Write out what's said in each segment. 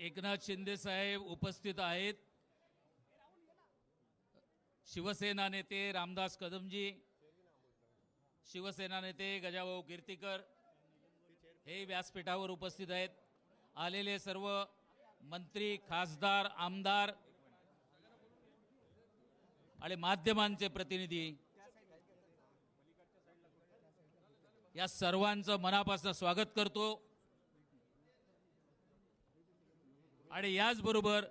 एकनाथ शिंदे साहेब उपस्थित आहेत. शिवसेना नेते रामदास कदमजी, शिवसेना नेते गजाभाऊ कीर्तीकर हे व्यासपीठावर उपस्थित आहेत. आलेले सर्व मंत्री, खासदार, आमदार आणि माध्यमांचे प्रतिनिधी या सर्वांचं मनापासून स्वागत करतो. आणि याचबरोबर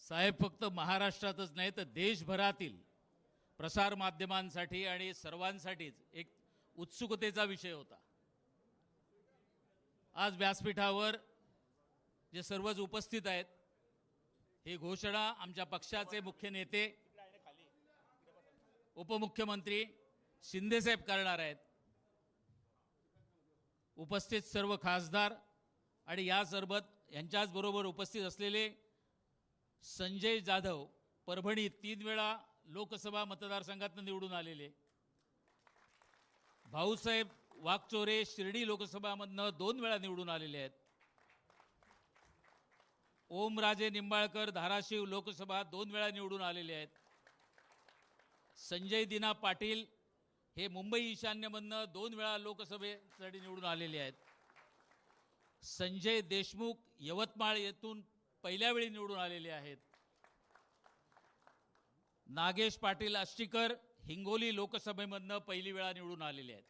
साहेब फक्त महाराष्ट्रातच नाही तर देशभरातील प्रसार माध्यमांसाठी आणि सर्वांसाठीच एक उत्सुकतेचा विषय होता. आज व्यासपीठावर जे सर्वच उपस्थित आहेत, ही घोषणा आमच्या पक्षाचे मुख्य नेते उपमुख्यमंत्री शिंदेसाहेब करणार आहेत. उपस्थित सर्व खासदार आणि या सोबत यांच्याच बरोबर उपस्थित असलेले संजय जाधव, परभणी 3 वेळा लोकसभा मतदारसंघातून निवडून आलेले, भाऊसाहेब वाकचोरे शिर्डी लोकसभामधनं 2 वेळा निवडून आलेले आहेत, ओमराजे निंबाळकर धाराशिव लोकसभा 2 वेळा निवडून आलेले आहेत, संजय दिना पाटील हे मुंबई ईशान्यमधनं 2 वेळा लोकसभेसाठी निवडून आलेले आहेत, संजय देशमुख यवतमाळ येथून पहिल्या वेळी निवडून आलेले आहेत, नागेश पाटील आष्टीकर हिंगोली लोकसभेमधनं पहिली वेळा निवडून आलेले आहेत.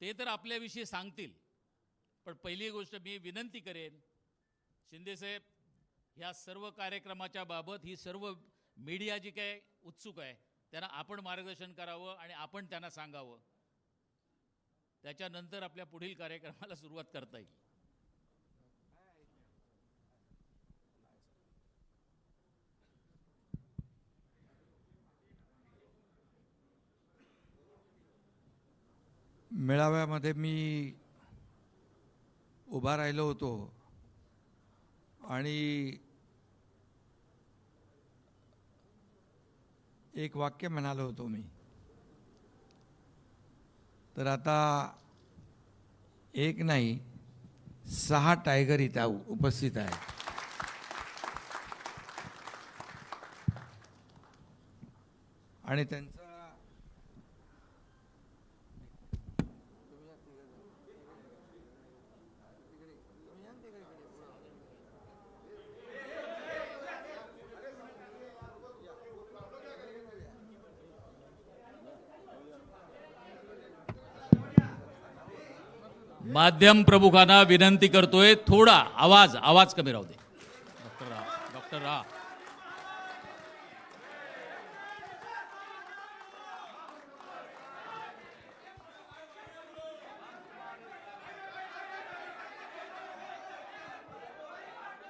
ते तर आपल्याविषयी सांगतील, पण पहिली गोष्ट मी विनंती करेन, शिंदेसाहेब ह्या सर्व कार्यक्रमाच्या बाबत ही सर्व मीडिया जी काय उत्सुक आहे त्यांना आपण मार्गदर्शन करावं आणि आपण त्यांना सांगावं. त्याच्यानंतर आपल्या पुढील कार्यक्रमाला सुरुवात करता येईल. मेळाव्यामध्ये मी उभा राहिलो होतो आणि एक वाक्य म्हणालो होतो मी. तर आता एक नाही 6 टायगर इथं उपस्थित आहेत. आणि त्यांचा माध्यम प्रमुखांना विनंती करतोय, थोडा आवाज कमी राहू दे. डॉक्टर रा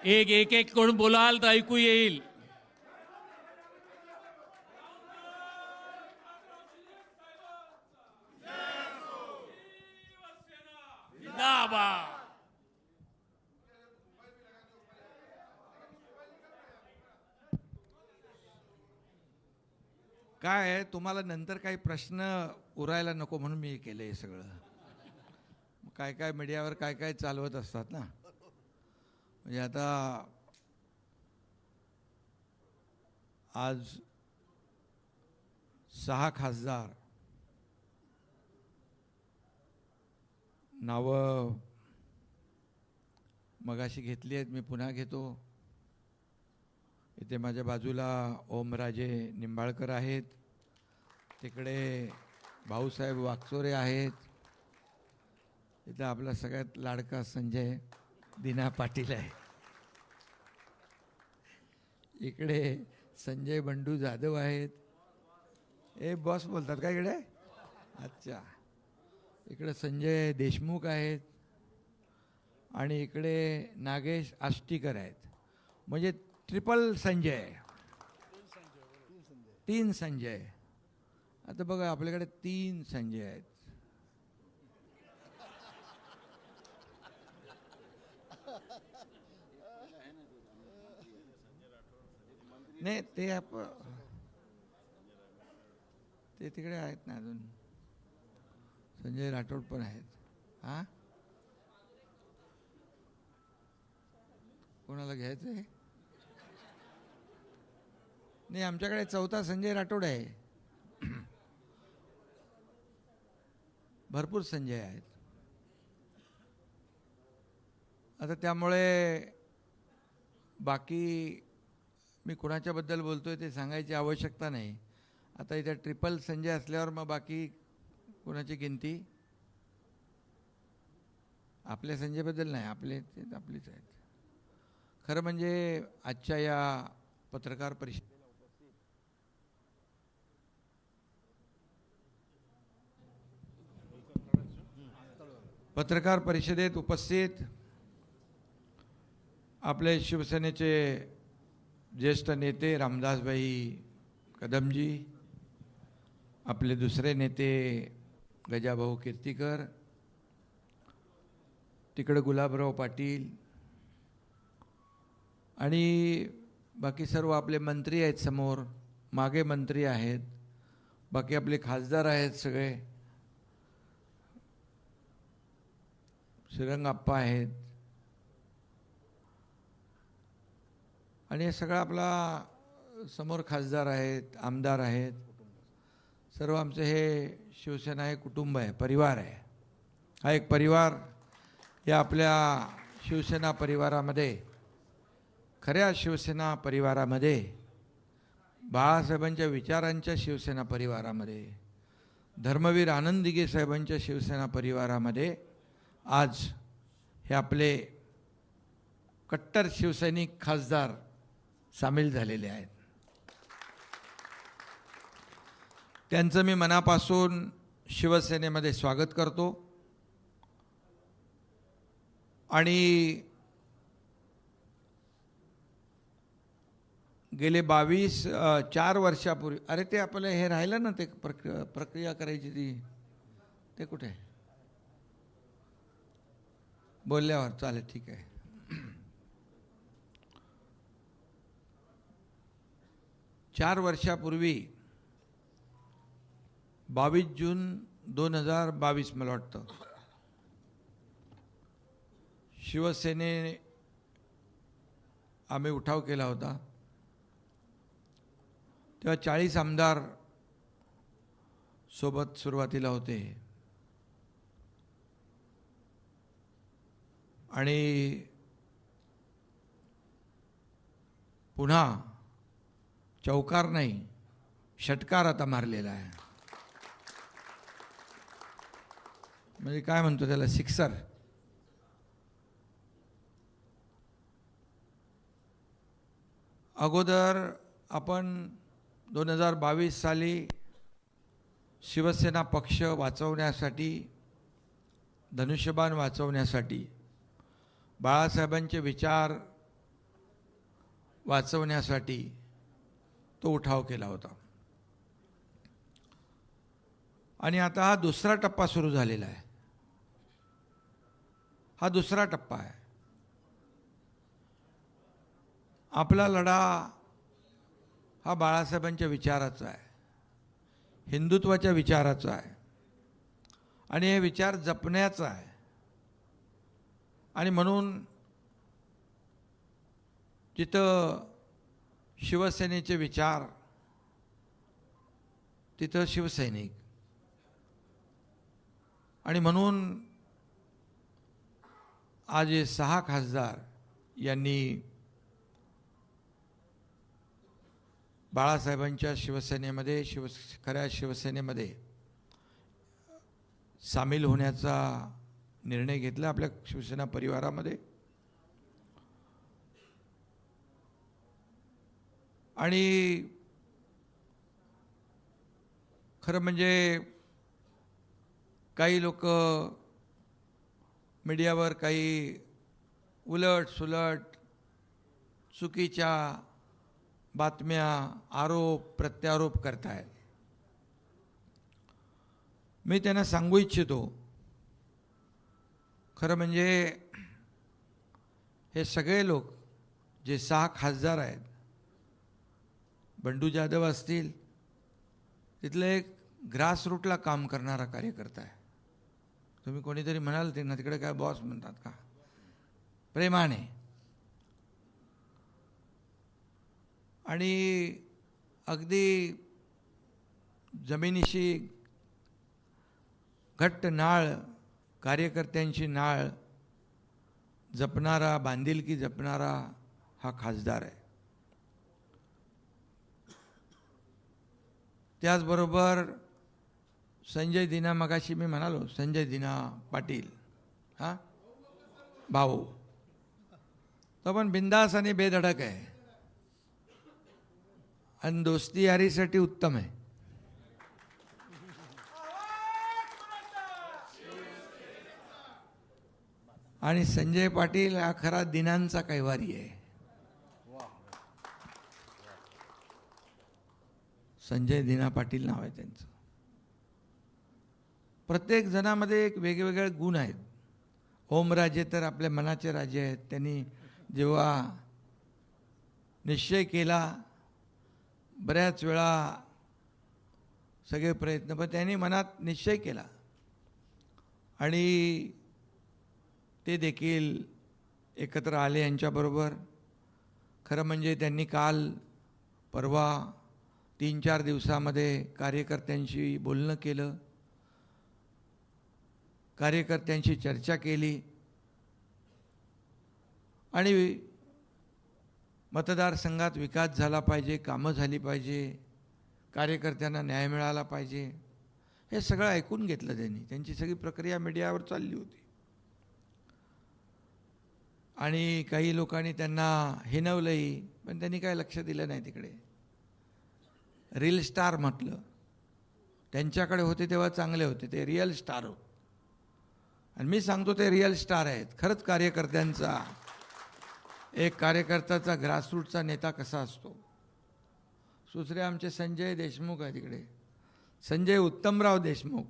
एक कोण बोलाल तर ऐकू येईल. काय आहे, तुम्हाला नंतर काही प्रश्न उरायला नको म्हणून मी केलं हे सगळं. काय मीडियावर काय चालवत असतात ना. म्हणजे आता आज 6 खासदार नावं मगाशी घेतली आहेत, मी पुन्हा घेतो. इथे माझ्या बाजूला ओमराजे निंबाळकर आहेत, तिकडे भाऊसाहेब वाकचोरे आहेत, इथं आपला सगळ्यात लाडका संजय दिना पाटील आहे, इकडे संजय बंडू जाधव आहेत. हे बॉस बोलतात का इकडे? अच्छा. इकडे संजय देशमुख आहेत आणि इकडे नागेश आष्टीकर आहेत. म्हणजे ट्रिपल संजय, 3 संजय. आता बघा आपल्याकडे 3 संजय आहेत. नाही ते तिकडे आहेत ना अजून, संजय राठोड पण आहेत. हां, कोणाला घ्यायचं आहे? नाही, आमच्याकडे चौथा संजय राठोड आहे. भरपूर संजय आहेत. आता त्यामुळे बाकी मी कुणाच्याबद्दल बोलतोय ते सांगायची आवश्यकता नाही. आता इथे ट्रिपल संजय असल्यावर मग बाकी कुणाची गिनती? आपल्या संजयबद्दल नाही, आपलीच आहेत. खरं म्हणजे आजच्या या पत्रकार परिषदेत उपस्थित आपले शिवसेनेचे ज्येष्ठ नेते रामदासभाई कदमजी, आपले दुसरे नेते गजाभाऊ कीर्तीकर, तिकडे गुलाबराव पाटील आणि बाकी सर्व आपले मंत्री आहेत समोर, मागे मंत्री आहेत, बाकी आपले खासदार आहेत सगळे, श्रीरंगाप्पा आहेत आणि हे सगळं आपला समोर खासदार आहेत, आमदार आहेत, सर्व आमचं हे शिवसेना हे कुटुंब आहे, परिवार आहे. हा एक परिवार, या आपल्या शिवसेना परिवारामध्ये, खऱ्या शिवसेना परिवारामध्ये, बाळासाहेबांच्या विचारांच्या शिवसेना परिवारामध्ये, धर्मवीर आनंद दिघे साहेबांच्या शिवसेना परिवारामध्ये आज हे आपले कट्टर शिवसैनिक खासदार सामील झालेले आहेत. त्यांचं मी मनापासून शिवसेनेमध्ये स्वागत करतो आणि गेले 4 वर्षापूर्वी, अरे ते आपलं हे राहिलं ना, ते प्रक्रिया करायची ते कुठे बोलल्यावर चालेल, ठीक आहे. 4 वर्षापूर्वी 22 जून 2022 मला वाटतं, शिवसेनेने आम्ही उठाव केला होता. तेव्हा 40 आमदार सोबत सुरुवातीला होते आणि पुन्हा चौकार नाही, षटकार आता मारलेला आहे. म्हणजे काय म्हणतो त्याला, सिक्सर. अगोदर आपण 2022 साली शिवसेना पक्ष वाचवण्यासाठी, धनुष्यबाण वाचवण्यासाठी, बाळासाहेबांचे विचार वाचवण्यासाठी तो उठाव केला होता. आणि आता हा दुसरा टप्पा सुरू झालेला आहे. हा दुसरा टप्पा आहे. आपला लढा हा बाळासाहेबांच्या विचाराचा आहे, हिंदुत्वाच्या विचाराचा आहे आणि हे विचार जपण्याचा आहे. आणि म्हणून जिथं शिवसेनेचे विचार तिथं शिवसैनिक. आणि म्हणून आज हे 6 खासदार यांनी बाळासाहेबांच्या शिवसेनेमध्ये, खऱ्या शिवसेनेमध्ये सामील होण्याचा निर्णय घेतला आपल्या शिवसेना परिवारामध्ये. आणि खरं म्हणजे काही लोक मीडियावर काही उलट सुलट चुकीच्या बातम्या, आरोप प्रत्यारोप करतायत. मी त्यांना सांगू इच्छितो, खरं म्हणजे हे सगळे लोक जे 6 खासदार आहेत, बंडू जाधव असतील, तिथलं एक ग्रासरूटला काम करणारा कार्यकर्ता आहे. तुम्ही कोणीतरी म्हणाल ते ना, तिकडे काय बॉस म्हणतात का, प्रेमाने. आणि अगदी जमिनीशी घट्ट नाळ, कार्यकर्त्यांची नाळ जपणारा, बांधिलकी जपणारा हा खासदार आहे. त्याचबरोबर संजय दिना, मगाशी मी म्हणालो संजय दिना पाटील, हां भाऊ, तो पण बिंदास आणि बेधडक आहे आणि दोस्ती यारीसाठी उत्तम आहे. आणि संजय पाटील हा खरा दिनांचा कैवारी आहे. संजय दिना पाटील नाव आहे त्यांचं. प्रत्येक जणामध्ये एक वेगवेगळे गुण आहेत. ओमराजे तर आपल्या मनाचे राजे आहेत. त्यांनी जेव्हा निश्चय केला, बऱ्याच वेळा सगळे प्रयत्न, पण त्यांनी मनात निश्चय केला आणि ते देखील एकत्र आले यांच्याबरोबर. खरं म्हणजे त्यांनी काल परवा 3-4 दिवसामध्ये कार्यकर्त्यांशी बोलणं केलं, कार्यकर्त्यांशी चर्चा केली आणि मतदारसंघात विकास झाला पाहिजे, कामं झाली पाहिजे, कार्यकर्त्यांना न्याय मिळाला पाहिजे, हे सगळं ऐकून घेतलं त्यांनी. त्यांची सगळी प्रक्रिया मीडियावर चालली होती आणि काही लोकांनी त्यांना हिणवलंही, पण त्यांनी काय लक्ष दिलं नाही तिकडे. रील स्टार म्हटलं, त्यांच्याकडे होते तेव्हा चांगले होते, ते रिअल स्टार होते. आणि मी सांगतो ते रिअल स्टार आहेत. खरंच कार्यकर्त्यांचा, एक कार्यकर्त्याचा ग्रासरूटचा नेता कसा असतो. दुसरे आमचे संजय देशमुख आहे तिकडे, संजय उत्तमराव देशमुख,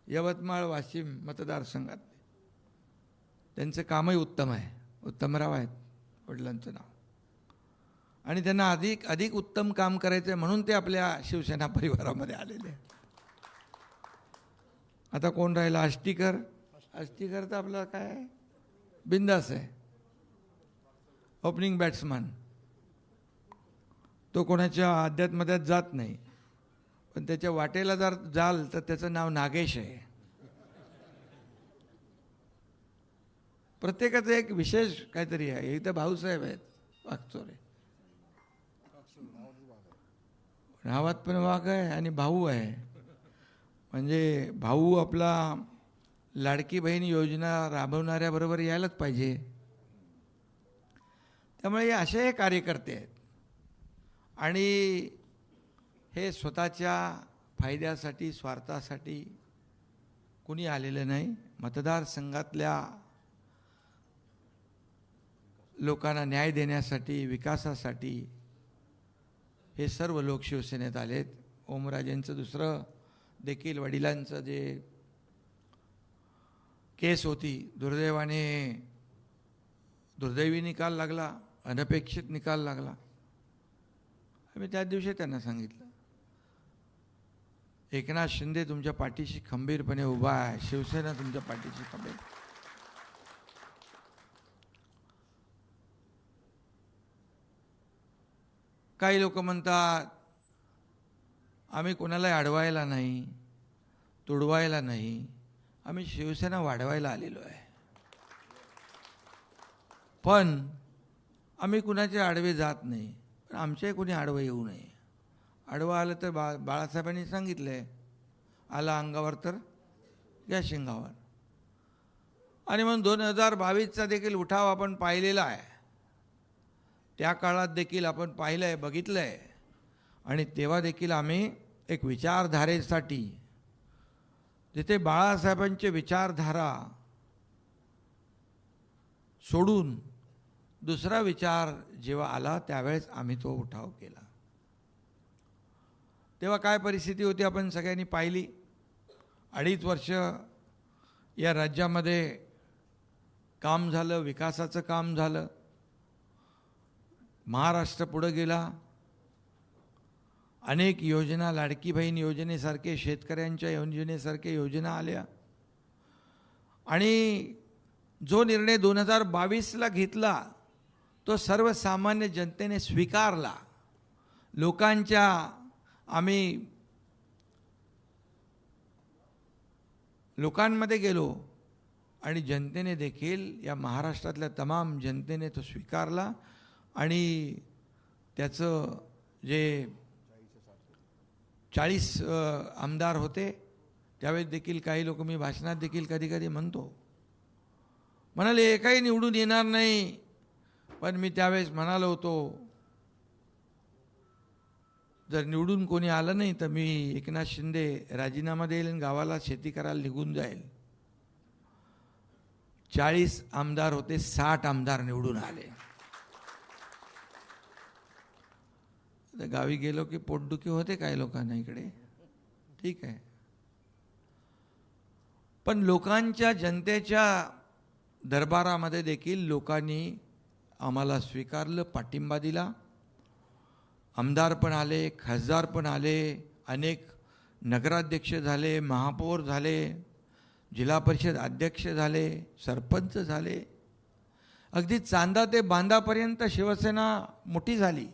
यवतमाळ वाशिम मतदारसंघात. त्यांचं कामही उत्तम आहे. उत्तमराव आहेत वडिलांचं नाव, आणि त्यांना अधिक उत्तम काम करायचं आहे म्हणून ते आपल्या शिवसेना परिवारामध्ये आलेले आहेत. आता कोण राहिला? आष्टीकर. आष्टीकर तर आपला काय बिंदास आहे, ओपनिंग बॅट्समन. तो कोणाच्या अध्यात्मध्यात जात नाही, पण त्याच्या वाटेला जर जाल तर त्याचं नाव नागेश आहे. प्रत्येकाचं एक विशेष काहीतरी आहे. इथं भाऊसाहेब आहेत वागचोरे, नावात पण वाघ आहे आणि भाऊ आहे. म्हणजे भाऊ आपला लाडकी बहीण योजना राबवणाऱ्याबरोबर यायलाच पाहिजे. त्यामुळे असे हे कार्यकर्ते आहेत आणि हे स्वतःच्या फायद्यासाठी, स्वार्थासाठी कुणी आलेलं नाही. मतदारसंघातल्या लोकांना न्याय देण्यासाठी, विकासासाठी हे सर्व लोक शिवसेनेत आलेत. ओमराजेंचं दुसरं देखील वडिलांचं जे केस होती, दुर्दैवी निकाल लागला, अनपेक्षित निकाल लागला. मी त्या दिवशी त्यांना सांगितलं, एकनाथ शिंदे तुमच्या पाठीशी खंबीरपणे उभा आहे, शिवसेना तुमच्या पाठीशी खंबीर. काही लोक म्हणतात आम्ही कोणाला अडवायला नाही, तुडवायला नाही, आम्ही शिवसेना वाढवायला आलेलो आहे. पण आम्ही कुणाचे आडवे जात नाही, पण आमच्याही कोणी आडवं येऊ नये. आडवं आलं तर बाळासाहेबांनी सांगितलंय, आला अंगावर तर घ्या शिंगावर. आणि म्हणून 2022चा देखील उठाव आपण पाहिलेला आहे. त्या काळात देखील आपण पाहिलं आहे, बघितलं आहे. आणि तेव्हा देखील आम्ही एक विचारधारेसाठी, जिथे बाळासाहेबांची विचारधारा सोडून दुसरा विचार जेव्हा आला, त्यावेळेस आम्ही तो उठाव केला. तेव्हा काय परिस्थिती होती आपण सगळ्यांनी पाहिली. 2.5 वर्ष या राज्यामध्ये काम झालं, विकासाचं काम झालं. महाराष्ट्र पुढं गेला. अनेक योजना, लाडकी बहीण योजनेसारखे, शेतकऱ्यांच्या योजनेसारखे योजना आल्या आणि जो निर्णय 2022ला घेतला तो सर्वसामान्य जनतेने स्वीकारला. आम्ही लोकांमध्ये गेलो आणि जनतेने देखील, या महाराष्ट्रातल्या तमाम जनतेने तो स्वीकारला आणि त्याचं जे 40 आमदार होते त्यावेळेस देखील काही लोक, मी भाषणात देखील कधी कधी म्हणाले एकही निवडून येणार नाही, पण मी त्यावेळेस म्हणालो होतो जर निवडून कोणी आलं नाही तर मी एकनाथ शिंदे राजीनामा देईल आणि गावाला शेती करायला निघून जाईल. 40 आमदार होते, 60 आमदार निवडून आले. गावी गेलो की पोटदुखी होते काही लोकांना इकडे, ठीक आहे, पण लोकांच्या, जनतेच्या दरबारामध्ये देखील लोकांनी आम्हाला स्वीकारलं, पाठिंबा दिला. आमदार पण आले, खासदार पण आले, अनेक नगराध्यक्ष झाले, महापौर झाले, जिल्हा परिषद अध्यक्ष झाले, सरपंच झाले, अगदी चांदा ते बांधापर्यंत शिवसेना मोठी झाली.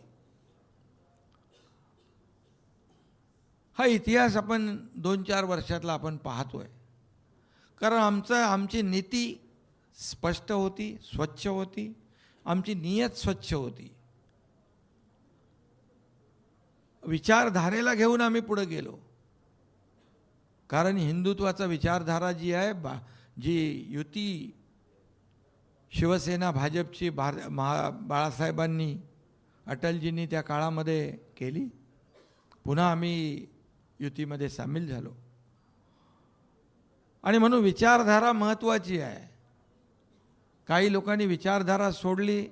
हा इतिहास आपण 2-4 वर्षातला आपण पाहतोय. कारण आमची नीती स्पष्ट होती, स्वच्छ होती, आमची नियत स्वच्छ होती. विचारधारेला घेऊन आम्ही पुढे गेलो. कारण हिंदुत्वाचा विचारधारा जी आहे, जी युती शिवसेना भाजपची बाळासाहेबांनी, अटलजींनी त्या काळामध्ये केली, पुन्हा आम्ही युतीमध्ये सामील झालो. आणि म्हणून विचारधारा महत्त्वाची आहे. काही लोकांनी विचारधारा सोडली,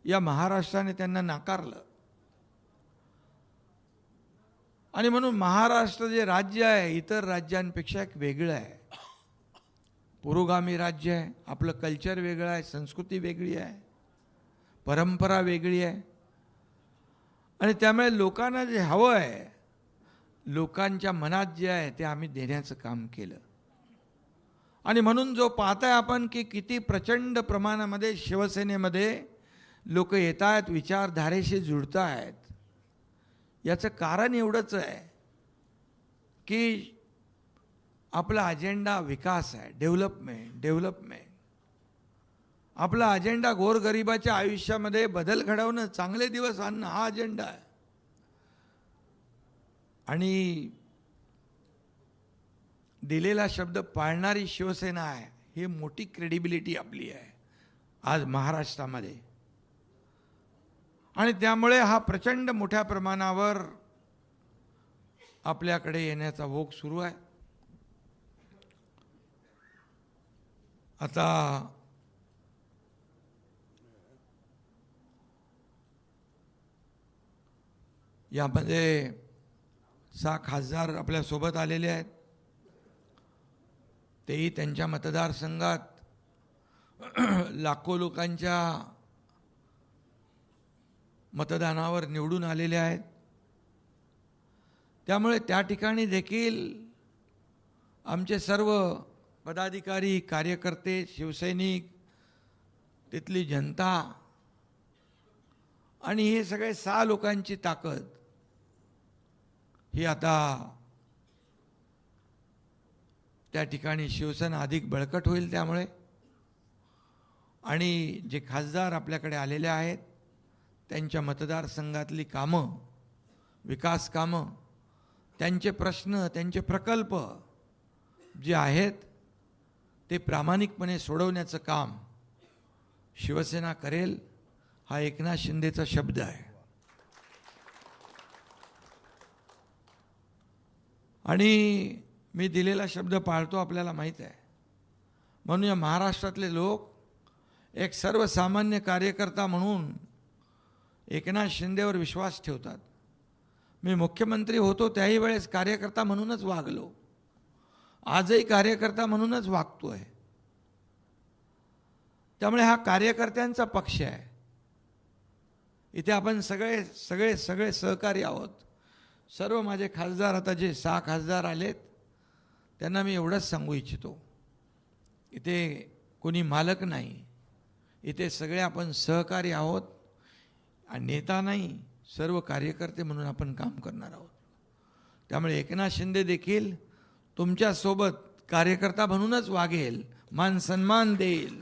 या महाराष्ट्राने त्यांना नाकारलं. आणि म्हणून महाराष्ट्र जे राज्य आहे इतर राज्यांपेक्षा एक वेगळं आहे, पुरोगामी राज्य आहे. आपलं कल्चर वेगळं आहे, संस्कृती वेगळी आहे, परंपरा वेगळी आहे. आणि त्यामुळे लोकांना जे हवं आहे, लोकांच्या मनात जे आहे ते आम्ही देण्याचं काम केलं. आणि म्हणून जो पाहताय आपण की किती प्रचंड प्रमाणामध्ये शिवसेनेमध्ये लोक येत आहेत, विचारधारेशी जुळत आहेत, याचं कारण एवढंच आहे की आपला अजेंडा विकास आहे, डेव्हलपमेंट. आपला अजेंडा गोरगरिबाच्या आयुष्यामध्ये बदल घडवणं, चांगले दिवस आणणं, हा अजेंडा आहे. आणि दिलेला शब्द पाळणारी शिवसेना आहे, ही मोठी क्रेडिबिलिटी आपली आहे आज महाराष्ट्रामध्ये. आणि त्यामुळे हा प्रचंड मोठ्या प्रमाणावर आपल्याकडे येण्याचा ओघ सुरू आहे. आता यामध्ये 6 खासदार आपल्यासोबत आलेले आहेत. तेही त्यांच्या मतदारसंघात लाखो लोकांच्या मतदानावर निवडून आलेले आहेत. त्यामुळे त्या ठिकाणी देखील आमचे सर्व पदाधिकारी, कार्यकर्ते, शिवसैनिक, तिथली जनता आणि हे सगळे 6 लोकांची ताकद ही आता त्या ठिकाणी शिवसेना अधिक बळकट होईल. त्यामुळे आणि जे खासदार आपल्याकडे आलेले आहेत त्यांच्या मतदारसंघातली कामं, विकास कामं, त्यांचे प्रश्न, त्यांचे प्रकल्प जे आहेत ते प्रामाणिकपणे सोडवण्याचं काम शिवसेना करेल, हा एकनाथ शिंदेचा शब्द आहे. आणि मी दिलेला शब्द पाळतो, आपल्याला माहीत आहे. म्हणून या महाराष्ट्रातले लोक एक सर्वसामान्य कार्यकर्ता म्हणून एकनाथ शिंदेवर विश्वास ठेवतात. मी मुख्यमंत्री होतो त्याही वेळेस कार्यकर्ता म्हणूनच वागलो, आजही कार्यकर्ता म्हणूनच वागतोय. त्यामुळे हा कार्यकर्त्यांचा पक्ष आहे. इथे आपण सगळे सगळे सगळे सहकारी आहोत. सर्व माझे खासदार, आता जे 6 खासदार आलेत त्यांना मी एवढंच सांगू इच्छितो, इथे कोणी मालक नाही, इथे सगळे आपण सहकारी आहोत आणि नेता नाही, सर्व कार्यकर्ते म्हणून आपण काम करणार आहोत. त्यामुळे एकनाथ शिंदे देखील तुमच्यासोबत कार्यकर्ता म्हणूनच वागेल, मान सन्मान देईल,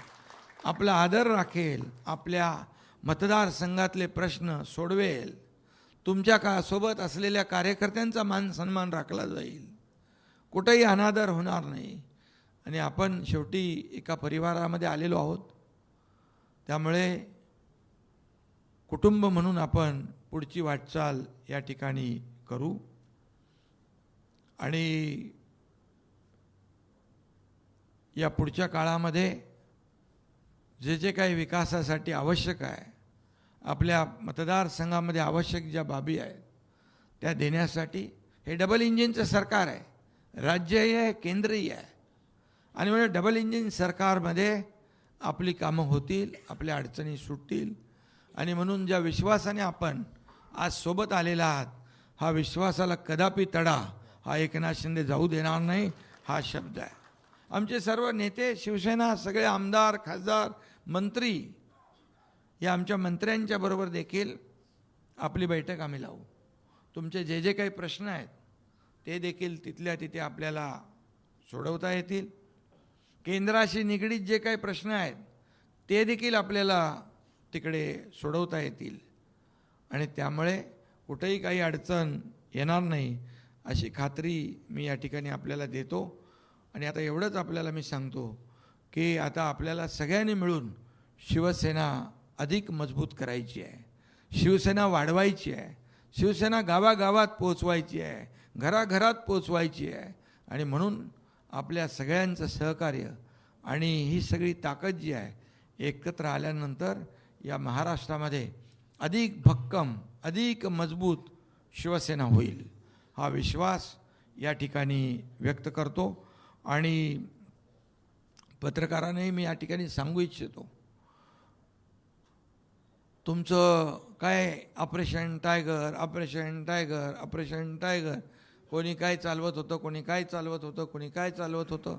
आपला आदर राखेल, आपल्या मतदारसंघातले प्रश्न सोडवेल, तुमच्या सोबत असलेल्या कार्यकर्त्यांचा मान सन्मान राखला जाईल, कुठेही अनादर होणार नाही. आणि आपण शेवटी एका परिवारामध्ये आलेलो आहोत. त्यामुळे कुटुंब म्हणून आपण पुढची वाटचाल या ठिकाणी करू. आणि या पुढच्या काळामध्ये जे जे काही विकासासाठी आवश्यक आहे, आपल्या मतदारसंघामध्ये आवश्यक ज्या बाबी आहेत त्या देण्यासाठी हे डबल इंजिनचं सरकार आहे, राज्यही आहे, केंद्रही आहे. आणि म्हणजे डबल इंजिन सरकारमध्ये आपली कामं होतील, आपल्या अडचणी सुटतील. आणि म्हणून ज्या विश्वासाने आपण आज सोबत आलेला आहात, हा विश्वासाला कदापि तडा हा एकनाथ शिंदे जाऊ देणार नाही, हा शब्द आहे. आमचे सर्व नेते, शिवसेना, सगळे आमदार, खासदार, मंत्री, या आमच्या मंत्र्यांच्या बरोबर देखील आपली बैठक आम्ही लावू. तुमचे जे जे काही प्रश्न आहेत ते देखील तिथल्या तिथे आपल्याला सोडवता येतील. केंद्राशी निगडीत जे काही प्रश्न आहेत ते देखील आपल्याला तिकडे सोडवता येतील. आणि त्यामुळे कुठेही काही अडचण येणार नाही अशी खात्री मी या ठिकाणी आपल्याला देतो. आणि आता एवढंच आपल्याला मी सांगतो की आता आपल्याला सगळ्यांनी मिळून शिवसेना अधिक मजबूत करायची आहे, शिवसेना वाढवायची आहे, शिवसेना गावागावात पोचवायची आहे, घराघरात पोचवायची आहे. आणि म्हणून आपल्या सगळ्यांचं सहकार्य आणि ही सगळी ताकद जी आहे एकत्र आल्यानंतर या महाराष्ट्रामध्ये अधिक भक्कम, अधिक मजबूत शिवसेना होईल, हा विश्वास या ठिकाणी व्यक्त करतो. आणि पत्रकारांनाही मी या ठिकाणी सांगू इच्छितो, तुमचं काय operation tiger, operation tiger, operation tiger, कोणी काय चालवत होतं, कोणी काय चालवत होतं, कोणी काय चालवत होतं.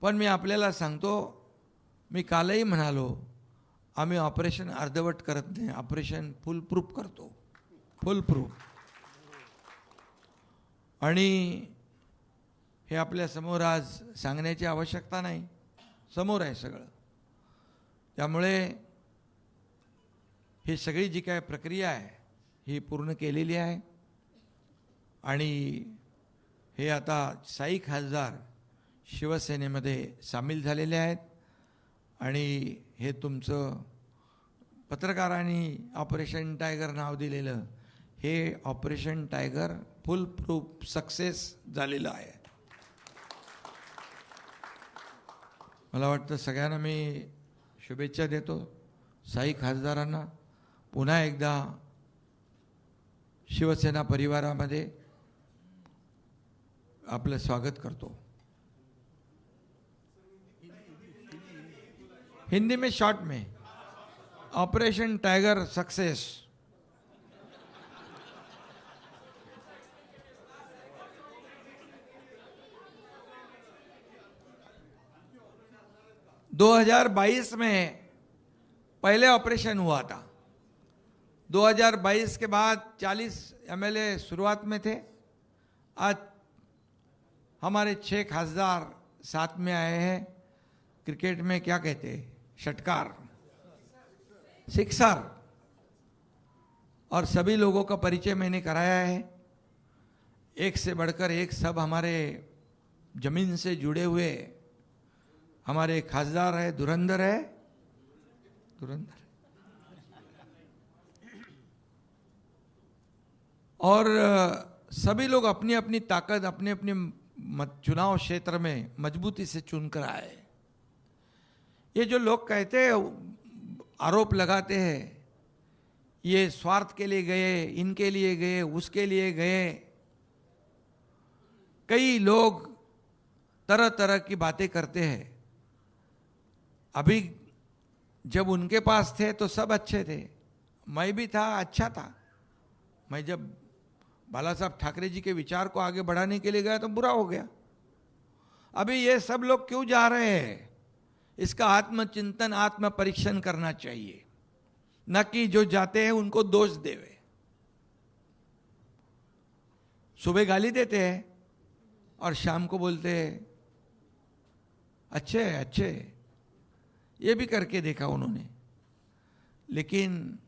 पण मी आपल्याला सांगतो, मी कालही म्हणालो, आम्ही ऑपरेशन अर्धवट करत नाही, ऑपरेशन फुल प्रूफ करतो, फुल प्रूफ. आणि हे आपल्या समोर आज सांगण्याची आवश्यकता नाही, समोर आहे सगळं. त्यामुळे ही सगळी जी काय प्रक्रिया आहे ही पूर्ण केलेली आहे. आणि हे आता 6 खासदार शिवसेनेमध्ये सामील झालेले आहेत. आणि हे तुमचं पत्रकारांनी ऑपरेशन टायगर नाव दिलेलं हे ऑपरेशन टायगर फुल प्रूफ सक्सेस झालेलं आहे. मला वाटतं सगळ्यांना मी शुभेच्छा देतो. 6 खासदारांना पुन्हा एकदा शिवसेना परिवारामध्ये आपलं स्वागत करतो. हिंदी में शॉर्ट में, ऑपरेशन टाइगर सक्सेस. – 2022 में पहले ऑपरेशन हुआ था. 2022 के बाद 40 एमएलए शुरुआत में थे. आज हमारे 6 खासदार साथ में आए हैं. क्रिकेट में क्या कहते हैं, षटकार, सिक्सर. और सभी लोगों का परिचय मैंने कराया है. एक से बढ़कर एक सब हमारे जमीन से जुड़े हुए हमारे खासदार है, धुरंधर है, धुरंधर. और सभी लोग अपनी अपनी ताकत अपने अपने चुनाव क्षेत्र में मजबूती से चुनकर आए. ये जो लोग कहते हैं, आरोप लगाते हैं, ये स्वार्थ के लिए गए, इनके लिए गए, उसके लिए गए, कई लोग तरह तरह की बातें करते हैं. अभी जब उनके पास थे तो सब अच्छे थे, मैं भी था, अच्छा था। मैं जब बाला साहब ठाकरे जी के विचार को आगे बढ़ाने के लिए गया तो बुरा हो गया। अभी ये सब लोग क्यों जा रहे हैं, इसका आत्मचिंतन, आत्म परीक्षण करना चाहिए, न कि जो जाते हैं उनको दोष देवे। सुबह गाली देते हैं और शाम को बोलते हैं अच्छे अच्छे। ये भी करके देखा उन्होंने, लेकिन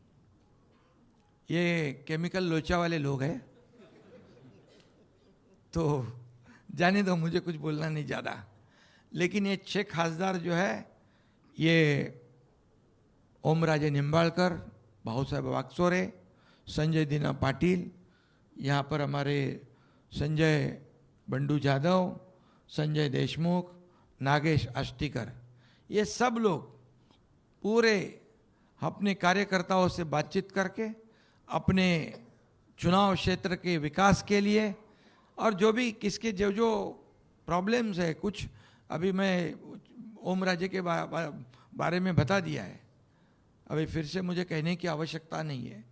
ये केमिकल लोचा वाले लोग हैं, तो जाने दो, मुझे कुछ बोलना नहीं ज़्यादा। लेकिन ये 6 खासदार जो है, ये ओमराजे निंबाळकर, भाऊसाहेब वाकचोरे, संजय दीना पाटिल, यहाँ पर हमारे संजय बंडू जाधव, संजय देशमुख, नागेश आष्टीकर, ये सब लोग पूरे अपने कार्यकर्ताओं से बातचीत करके अपने चुनाव क्षेत्र के विकास के लिए, और जो भी किसके जो जो प्रॉब्लम्स है, कुछ अभी मैं ओमराजे के बारे में बता दिया है, अभी फिर से मुझे कहने की आवश्यकता नहीं है।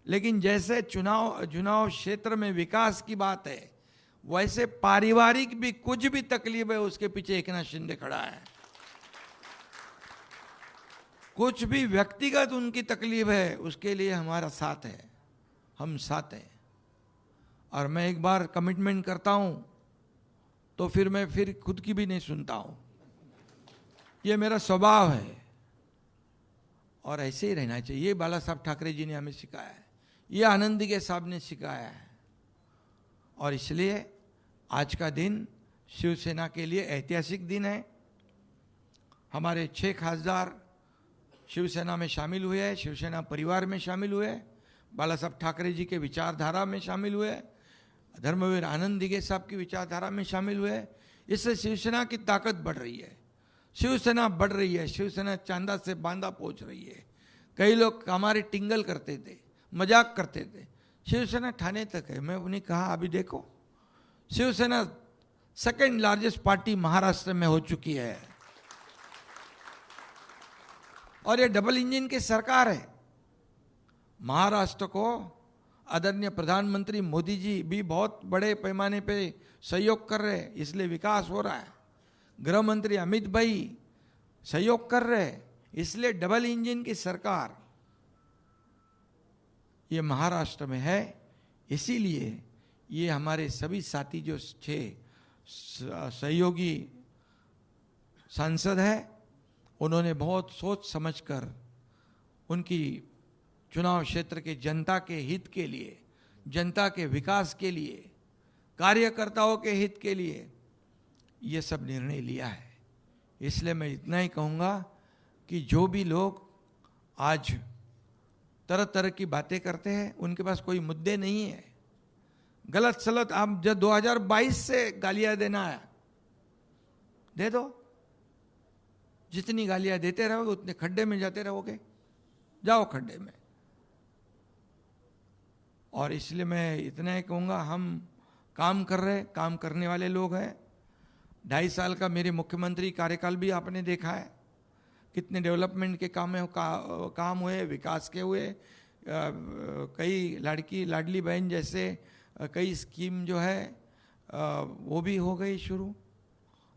लेकिन जैसे चुनाव क्षेत्र में विकास की बात है, वैसे पारिवारिक भी कुछ भी तकलीफ है, उसके पीछे एकनाथ शिंदे खड़ा है। कुछ भी व्यक्तिगत उनकी तकलीफ है, उसके लिए हमारा साथ है, हम साथ हैं। और मैं एक बार कमिटमेंट करता हूं तो फिर मैं फिर खुद की भी नहीं सुनता हूं, ये मेरा स्वभाव है और ऐसे ही रहना चाहिए। ये बाला साहब ठाकरे जी ने हमें सिखाया है, ये आनंदी के साहब ने सिखाया है, और इसलिए आज का दिन शिवसेना के लिए ऐतिहासिक दिन है। हमारे 6 खासदार शिवसेना में शामिल हुए हैं, शिवसेना परिवार में शामिल हुए, बाला साहब ठाकरे जी के विचारधारा में शामिल हुए, धर्मवीर आनंद दिघे साहब की विचारधारा में शामिल हुए। इससे शिवसेना की ताकत बढ़ रही है, शिवसेना बढ़ रही है, शिवसेना चांदा से बांदा पहुंच रही है। कई लोग हमारे टिंगल करते थे, मजाक करते थे, शिवसेना ठाणे तक है। मैं उन्हें कहा अभी देखो, Shiv Sena second largest party Maharashtra में हो चुकी है, और ये डबल इंजन की सरकार है। महाराष्ट्र को आदरणीय प्रधानमंत्री मोदी जी भी बहुत बड़े पैमाने पे सहयोग कर रहे हैं, इसलिए विकास हो रहा है। गृह मंत्री अमित भाई सहयोग कर रहे हैं, इसलिए डबल इंजन की सरकार ये महाराष्ट्र में है। इसीलिए ये हमारे सभी साथी जो 6 सहयोगी सांसद हैं, उन्होंने बहुत सोच समझकर उनकी चुनाव क्षेत्र के जनता के हित के लिए, जनता के विकास के लिए, कार्यकर्ताओं के हित के लिए ये सब निर्णय लिया है। इसलिए मैं इतना ही कहूँगा कि जो भी लोग आज तरह तरह की बातें करते हैं, उनके पास कोई मुद्दे नहीं है। गलत सलत आप जब 2022 से गालियां देना है, दे दो, जितनी गालियां देते रहोगे उतने खड्डे में जाते रहोगे, जाओ खड्डे में। और इसलिए मैं इतना ही कहूँगा, हम काम कर रहे, काम करने वाले लोग हैं। 2.5 साल का मेरे मुख्यमंत्री कार्यकाल भी आपने देखा है, कितने डेवलपमेंट के काम हुए, विकास के हुए, कई लाडली बहन जैसे कई स्कीम जो है वो भी हो गई शुरू।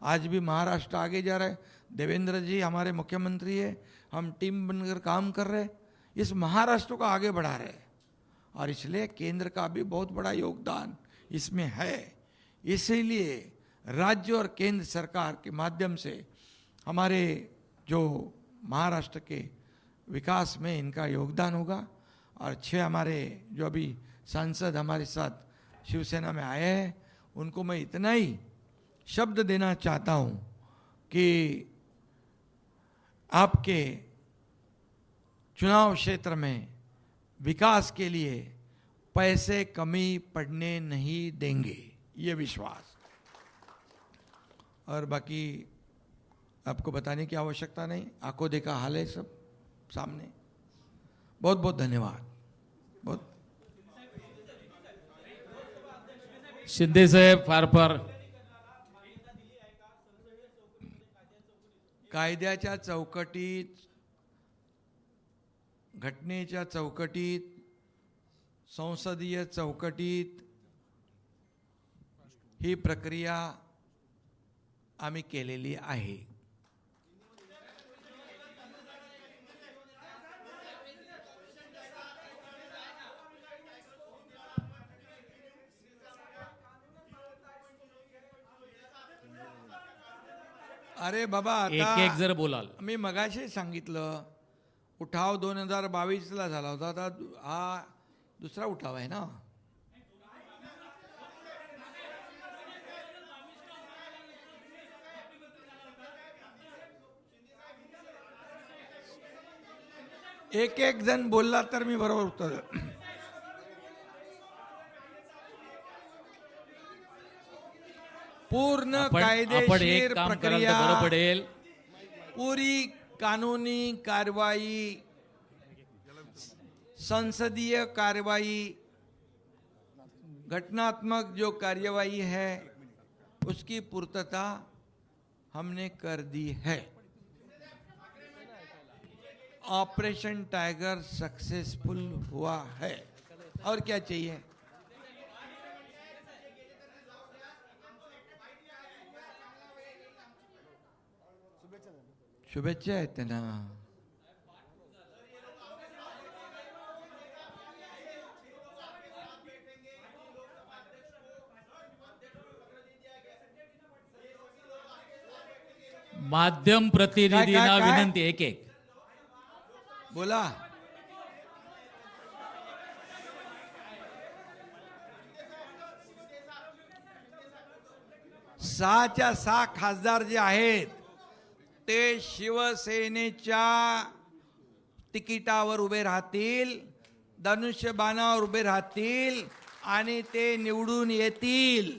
आज भी महाराष्ट्र आगे जा रहा है, देवेंद्र जी हमारे मुख्यमंत्री है, हम टीम बनकर काम कर रहे, इस महाराष्ट्र को आगे बढ़ा रहे, और इसलिए केंद्र का भी बहुत बड़ा योगदान इसमें है। इसीलिए राज्य और केंद्र सरकार के माध्यम से हमारे जो महाराष्ट्र के विकास में इनका योगदान होगा। और 6 हमारे जो अभी सांसद हमारे साथ शिवसेना में आए हैं, उनको मैं इतना ही शब्द देना चाहता हूं कि आपके चुनाव क्षेत्र में विकास के लिए पैसे कमी पड़ने नहीं देंगे, ये विश्वास। और बाकी आपको बताने की आवश्यकता नहीं, आंखों देखा हाल है सब सामने। बहुत बहुत धन्यवाद। बहुत शिंदे साहेब फार कायद्याच्या चौकटीत घटनेच्या चौकटीत, संसदीय चौकटीत ही प्रक्रिया आम्ही केलेली आहे. अरे बाबा, एक आता एक जर बोलाल. मी मगाशी सांगितलं उठाव 2022ला झाला होता, आता हा दुसरा उठाव आहे ना. एक एक जण बोलला तर मी बरोबर उत्तर पूर्ण आपण एक कायदेशीर काम कराल तर प्रक्रिया, बरं पडेल. पूरी कानूनी कार्रवाई, संसदीय कार्रवाई, घटनात्मक जो कार्यवाही है उसकी पूर्तता हमने कर दी है. ऑपरेशन टाइगर सक्सेसफुल हुआ है, और क्या चाहिए. शुभेच्छा आहेत त्यांना. माध्यम प्रतिनिधींना काय? विनंती. एक एक बोला. सहाच्या सहा खासदार जे आहेत ते शिवसेनेच्या तिकिटावर उभे राहतील, धनुष्यबाणावर उभे राहतील आणि ते निवडून येतील.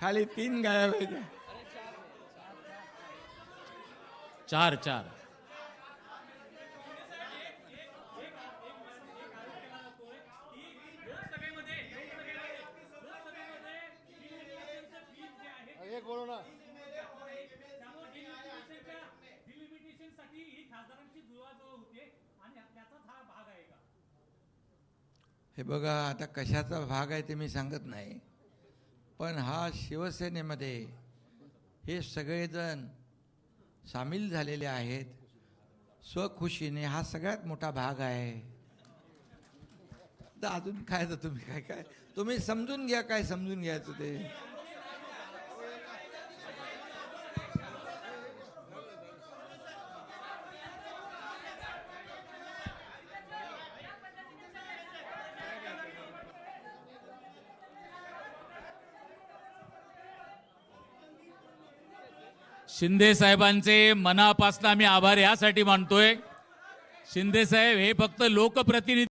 खाली 3 गायब आहेत. 4 हे बघा, आता कशाचा भाग आहे ते मी सांगत नाही, पण हा शिवसेनेमध्ये हे सगळेजण सामील झालेले आहेत स्वखुशीने. हा सगळ्यात मोठा भाग आहे. तर अजून काय, तर तुम्ही काय तुम्ही समजून घ्या, काय समजून घ्यायचं ते. शिंदे साहेबांचे मनापासून आम्ही आभार यासाठी मानतोय. शिंदे साहेब हे फक्त लोकप्रतिनिधी